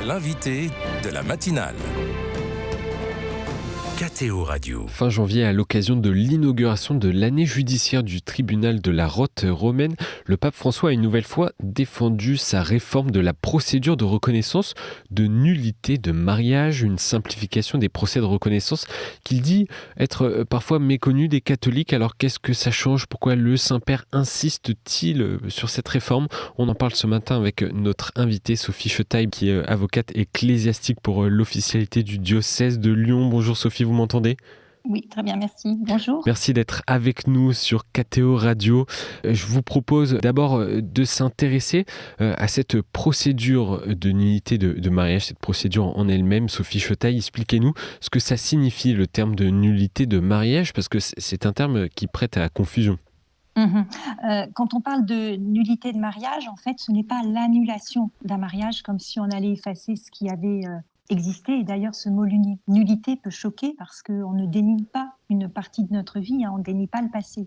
L'invité de la matinale. KTO Radio. Fin janvier, à l'occasion de l'inauguration de l'année judiciaire du tribunal de la Rote romaine, le pape François a une nouvelle fois défendu sa réforme de la procédure de reconnaissance de nullité de mariage, une simplification des procès de reconnaissance qu'il dit être parfois méconnue des catholiques. Alors qu'est-ce que ça change ? Pourquoi le Saint-Père insiste-t-il sur cette réforme ? On en parle ce matin avec notre invitée Sophie Chetaille, qui est avocate ecclésiastique pour l'officialité du diocèse de Lyon. Bonjour Sophie, vous m'entendez ? Oui, très bien, merci. Bonjour. Merci d'être avec nous sur KTO Radio. Je vous propose d'abord de s'intéresser à cette procédure de nullité de mariage, cette procédure en elle-même. Sophie Chetaille, expliquez-nous ce que ça signifie, le terme de nullité de mariage, parce que c'est un terme qui prête à la confusion. Quand on parle de nullité de mariage, en fait, ce n'est pas l'annulation d'un mariage, comme si on allait effacer ce qui avait existé. Et d'ailleurs, ce mot nullité peut choquer parce qu'on ne dénie pas une partie de notre vie, on ne dénie pas le passé.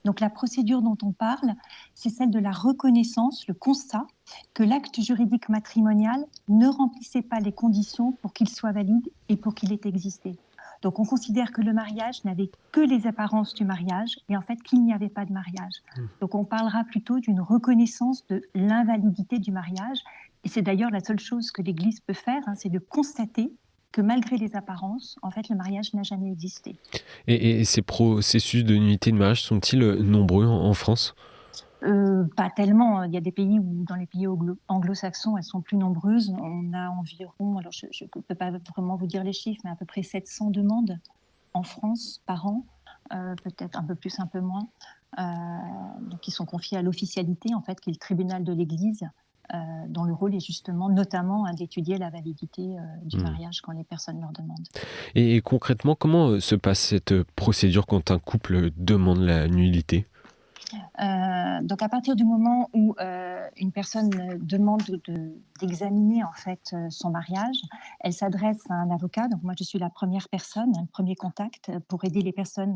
Donc la procédure dont on parle, c'est celle de la reconnaissance, le constat que l'acte juridique matrimonial ne remplissait pas les conditions pour qu'il soit valide et pour qu'il ait existé. Donc on considère que le mariage n'avait que les apparences du mariage et en fait qu'il n'y avait pas de mariage. Donc on parlera plutôt d'une reconnaissance de l'invalidité du mariage. Et c'est d'ailleurs la seule chose que l'Église peut faire, c'est de constater que malgré les apparences, en fait, le mariage n'a jamais existé. Et ces processus de nullité de mariage sont-ils nombreux en France ? Pas tellement. Il y a des pays où, dans les pays anglo-saxons, elles sont plus nombreuses. On a environ, alors je ne peux pas vraiment vous dire les chiffres, mais à peu près 700 demandes en France par an, peut-être un peu plus, un peu moins, donc qui sont confiées à l'officialité, en fait, qui est le tribunal de l'Église, dont le rôle est justement, notamment, d'étudier la validité du mariage quand les personnes leur demandent. Et concrètement, comment se passe cette procédure quand un couple demande la nullité ? Donc à partir du moment où une personne demande d'examiner en fait son mariage, elle s'adresse à un avocat. Donc moi je suis la première personne, le premier contact pour aider les personnes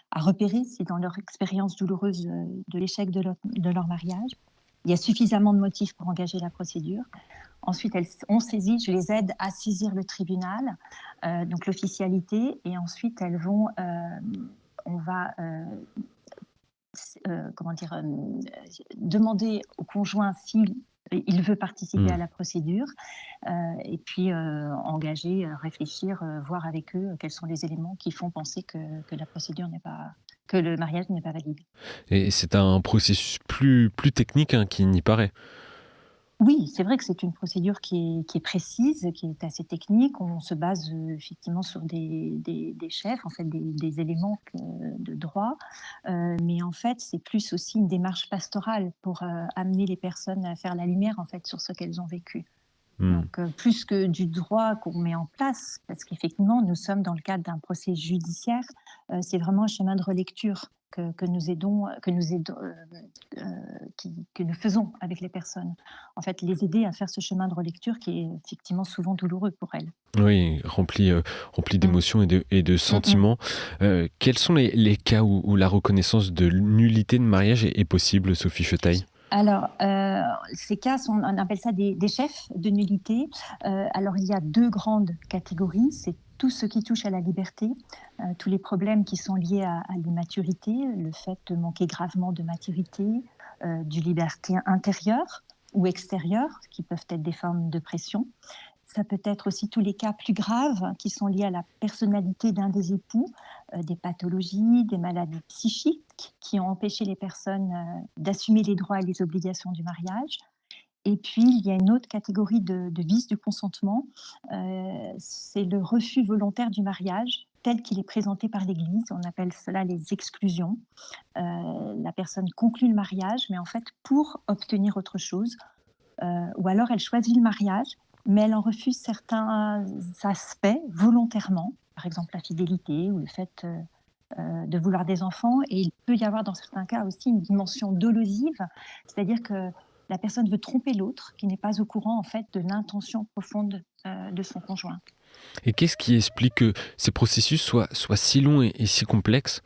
à repérer si dans leur expérience douloureuse de l'échec de leur mariage, il y a suffisamment de motifs pour engager la procédure. Ensuite, on saisit, je les aide à saisir le tribunal, donc l'officialité, et ensuite on va demander au conjoint s'il veut participer à la procédure, et puis engager, réfléchir, voir avec eux quels sont les éléments qui font penser que la procédure que le mariage n'est pas valide. Et c'est un processus plus technique qu'il n'y paraît. Oui, c'est vrai que c'est une procédure qui est précise, qui est assez technique. On se base effectivement sur des chefs, en fait, des éléments de droit. Mais en fait, c'est plus aussi une démarche pastorale pour amener les personnes à faire la lumière, en fait, sur ce qu'elles ont vécu. Donc, plus que du droit qu'on met en place, parce qu'effectivement, nous sommes dans le cadre d'un procès judiciaire, c'est vraiment un chemin de relecture que nous faisons avec les personnes. En fait, les aider à faire ce chemin de relecture qui est effectivement souvent douloureux pour elles. Oui, rempli d'émotions et de sentiments. Quels sont les cas où la reconnaissance de nullité de mariage est possible, Sophie Chetaille ? Alors, ces cas, on appelle ça des chefs de nullité. Alors, il y a deux grandes catégories. C'est tout ce qui touche à la liberté, tous les problèmes qui sont liés à l'immaturité, le fait de manquer gravement de maturité, du liberté intérieure ou extérieure, qui peuvent être des formes de pression. Ça peut être aussi tous les cas plus graves qui sont liés à la personnalité d'un des époux, des pathologies, des maladies psychiques qui ont empêché les personnes d'assumer les droits et les obligations du mariage. Et puis, il y a une autre catégorie de vices du consentement, c'est le refus volontaire du mariage tel qu'il est présenté par l'Église. On appelle cela les exclusions. La personne conclut le mariage, mais en fait pour obtenir autre chose, ou alors elle choisit le mariage, mais elle en refuse certains aspects volontairement, par exemple la fidélité ou le fait de vouloir des enfants. Et il peut y avoir dans certains cas aussi une dimension dolosive, c'est-à-dire que la personne veut tromper l'autre, qui n'est pas au courant en fait de l'intention profonde de son conjoint. Et qu'est-ce qui explique que ces processus soient si longs et si complexes ?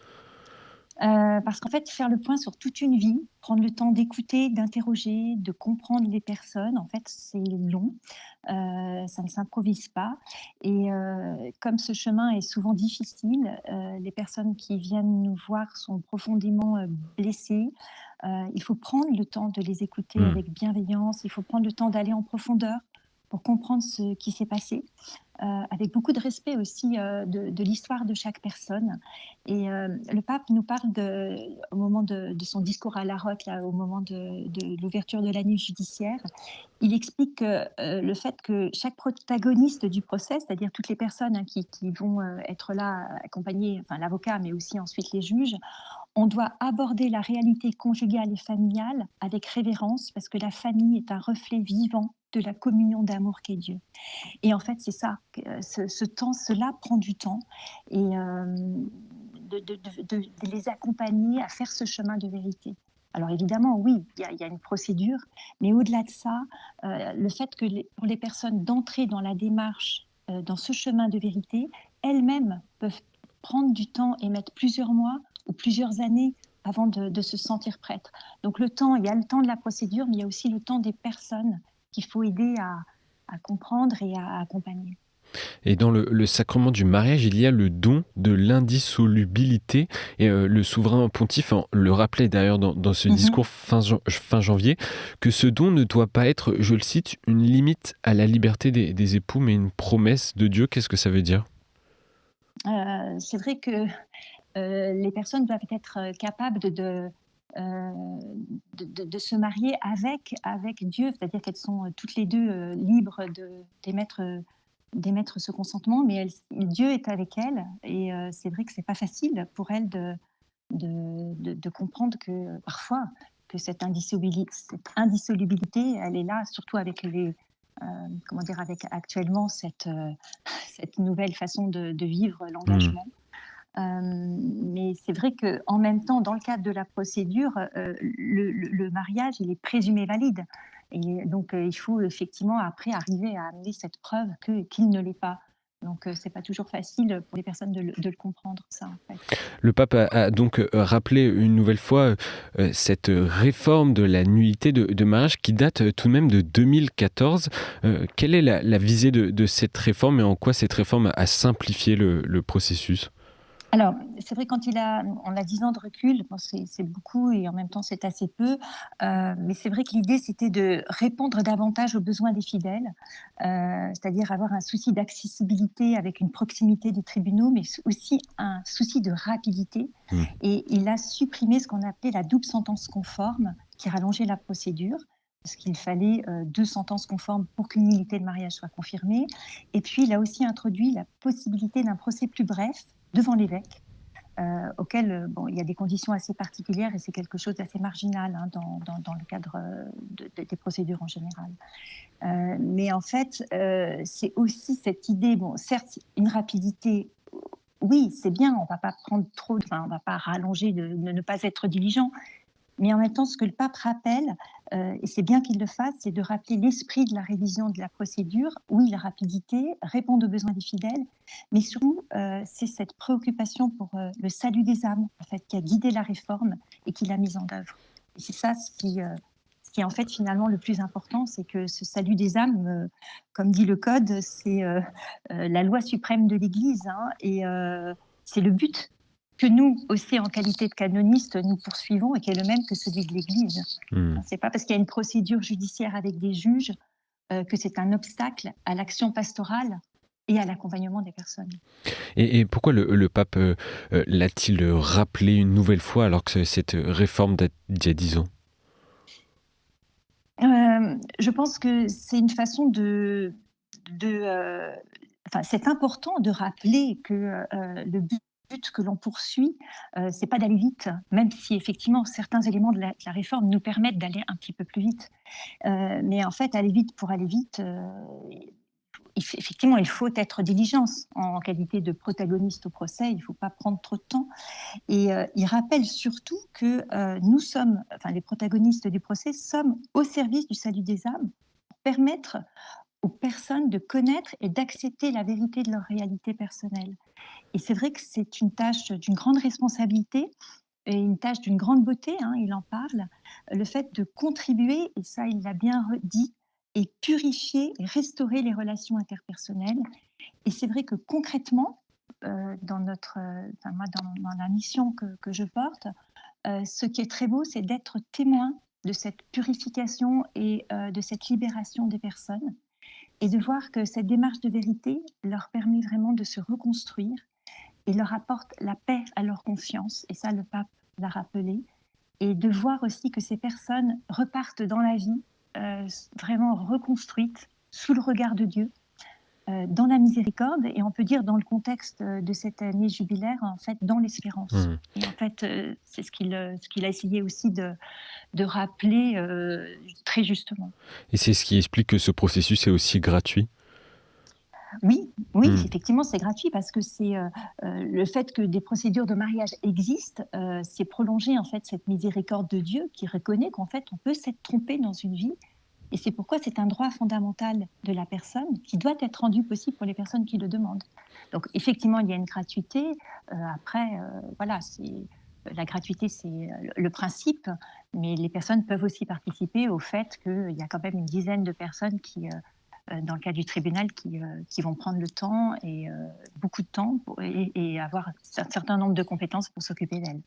Parce qu'en fait, faire le point sur toute une vie, prendre le temps d'écouter, d'interroger, de comprendre les personnes, en fait, c'est long. Ça ne s'improvise pas et comme ce chemin est souvent difficile, les personnes qui viennent nous voir sont profondément, blessées. Il faut prendre le temps de les écouter Mmh. avec bienveillance, il faut prendre le temps d'aller en profondeur pour comprendre ce qui s'est passé, avec beaucoup de respect aussi, de l'histoire de chaque personne et le pape nous parle au moment de son discours à La Roque, là, au moment de l'ouverture de l'année judiciaire, il explique que, le fait que chaque protagoniste du procès, c'est-à-dire toutes les personnes, hein, qui vont, être là, accompagner enfin l'avocat, mais aussi ensuite les juges, on doit aborder la réalité conjugale et familiale avec révérence parce que la famille est un reflet vivant de la communion d'amour qu'est Dieu. Et en fait, c'est ça, ce temps, cela prend du temps et de les accompagner à faire ce chemin de vérité. Alors évidemment, oui, il y a une procédure, mais au-delà de ça, le fait que pour les personnes d'entrer dans la démarche, dans ce chemin de vérité, elles-mêmes peuvent prendre du temps et mettre plusieurs mois ou plusieurs années avant de se sentir prêtes. Donc le temps, il y a le temps de la procédure, mais il y a aussi le temps des personnes qu'il faut aider à comprendre et à accompagner. Et dans le sacrement du mariage, il y a le don de l'indissolubilité. Et le souverain pontife le rappelait d'ailleurs dans ce Mmh. discours fin janvier, que ce don ne doit pas être, je le cite, une limite à la liberté des époux, mais une promesse de Dieu. Qu'est-ce que ça veut dire? C'est vrai que, les personnes doivent être, capables heu, de se marier avec Dieu. C'est-à-dire qu'elles sont, toutes les 2 libres d'émettre ce consentement, mais Dieu est avec elles et c'est vrai que c'est pas facile pour elles de comprendre que, parfois, que cette indissolubilité, elle est là, surtout avec comment dire? Avec actuellement cette nouvelle façon de vivre Mmh. l'engagement. Mais c'est vrai qu'en même temps, dans le cadre de la procédure, le mariage, il est présumé valide et donc il faut effectivement après arriver à amener cette preuve qu'il ne l'est pas. Donc c'est pas toujours facile pour les personnes de le comprendre ça, en fait. Le pape a donc rappelé une nouvelle fois cette réforme de la nullité de mariage qui date tout de même de 2014. Quelle est la visée de cette réforme et en quoi cette réforme a simplifié le processus? Alors, c'est vrai quand on a 10 ans de recul, bon c'est beaucoup et en même temps c'est assez peu, mais c'est vrai que l'idée c'était de répondre davantage aux besoins des fidèles, c'est-à-dire avoir un souci d'accessibilité avec une proximité des tribunaux, mais aussi un souci de rapidité Mmh. et il a supprimé ce qu'on appelait la double sentence conforme qui rallongeait la procédure. Parce qu'il fallait 2 sentences conformes pour qu'une nullité de mariage soit confirmée et puis il a aussi introduit la possibilité d'un procès plus bref devant l'évêque, auquel bon, il y a des conditions assez particulières et c'est quelque chose d'assez marginal hein, dans le cadre des procédures en général. Mais en fait, c'est aussi cette idée, bon, certes, une rapidité, oui, c'est bien, on ne va pas prendre trop, enfin, on ne va pas rallonger de ne pas être diligent, mais en même temps, ce que le pape rappelle, et c'est bien qu'il le fasse, c'est de rappeler l'esprit de la révision de la procédure. Oui, la rapidité, répondre aux besoins des fidèles, mais surtout, c'est cette préoccupation pour le salut des âmes, en fait, qui a guidé la réforme et qui l'a mise en œuvre. Et c'est ça ce qui est en fait finalement le plus important, c'est que ce salut des âmes, comme dit le code, c'est la loi suprême de l'Église hein, et c'est le but que nous aussi en qualité de canonistes, nous poursuivons et qui est le même que celui de l'Église. Mmh. C'est pas parce qu'il y a une procédure judiciaire avec des juges, que c'est un obstacle à l'action pastorale et à l'accompagnement des personnes. Et pourquoi le pape l'a-t-il rappelé une nouvelle fois alors que cette réforme date d'il y a 10 ans? Je pense que c'est une façon de enfin, c'est important de rappeler que, le but que l'on poursuit, c'est pas d'aller vite, même si effectivement certains éléments de la réforme nous permettent d'aller un petit peu plus vite. Mais en fait, aller vite pour aller vite, effectivement, il faut être diligence en qualité de protagoniste au procès, il ne faut pas prendre trop de temps et il rappelle surtout que, nous sommes, enfin les protagonistes du procès, sommes au service du salut des âmes, pour permettre aux personnes de connaître et d'accepter la vérité de leur réalité personnelle. Et c'est vrai que c'est une tâche d'une grande responsabilité une tâche d'une grande beauté, hein, il en parle, le fait de contribuer, et ça il l'a bien dit, et purifier et restaurer les relations interpersonnelles. Et c'est vrai que concrètement, moi, dans la mission que je porte, ce qui est très beau, c'est d'être témoin de cette purification et de cette libération des personnes, et de voir que cette démarche de vérité leur permet vraiment de se reconstruire et leur apporte la paix à leur conscience. Et ça, le pape l'a rappelé. Et de voir aussi que ces personnes repartent dans la vie vraiment reconstruites sous le regard de Dieu, dans la miséricorde, et on peut dire dans le contexte de cette année jubilaire, en fait, dans l'espérance. Et en fait, c'est ce qu'il a essayé aussi de rappeler très justement. Et c'est ce qui explique que ce processus est aussi gratuit. Oui, effectivement, c'est gratuit parce que c'est le fait que des procédures de mariage existent, c'est prolonger en fait cette miséricorde de Dieu qui reconnaît qu'en fait on peut s'être trompé dans une vie, et c'est pourquoi c'est un droit fondamental de la personne qui doit être rendu possible pour les personnes qui le demandent. Donc effectivement, il y a une gratuité. Après, voilà, la gratuité, c'est le principe, mais les personnes peuvent aussi participer au fait qu'il y a quand même une dizaine de personnes qui dans le cas du tribunal, qui vont prendre le temps, et beaucoup de temps, et avoir un certain nombre de compétences pour s'occuper d'elles.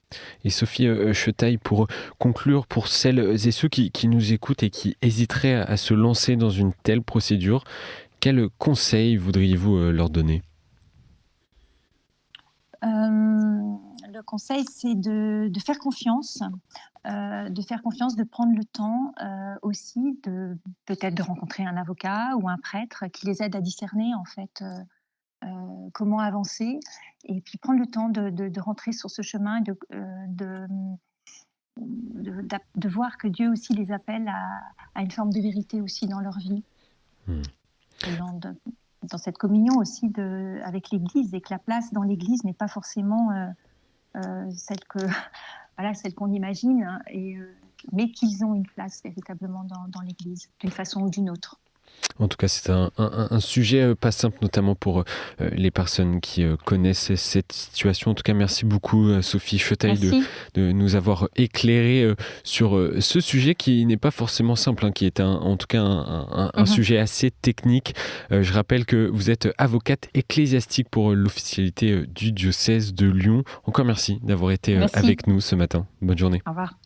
Et Sophie Chetaille, pour conclure, pour celles et ceux qui nous écoutent et qui hésiteraient à se lancer dans une telle procédure, quels conseils voudriez-vous leur donner ? Le conseil, c'est de faire confiance, de prendre le temps aussi, peut-être de rencontrer un avocat ou un prêtre qui les aide à discerner en fait comment avancer, et puis prendre le temps de rentrer sur ce chemin, de voir que Dieu aussi les appelle à une forme de vérité aussi dans leur vie. Et dans cette communion aussi avec l'Église, et que la place dans l'Église n'est pas forcément celle qu'on imagine, hein, mais qu'ils ont une place véritablement dans l'Église, d'une façon ou d'une autre. En tout cas, c'est un sujet pas simple, notamment pour les personnes qui connaissent cette situation. En tout cas, merci beaucoup Sophie Chetaille de nous avoir éclairé sur ce sujet qui n'est pas forcément simple, hein, qui est en tout cas un sujet assez technique. Je rappelle que vous êtes avocate ecclésiastique pour l'officialité du diocèse de Lyon. Encore merci d'avoir été avec nous ce matin. Bonne journée. Au revoir.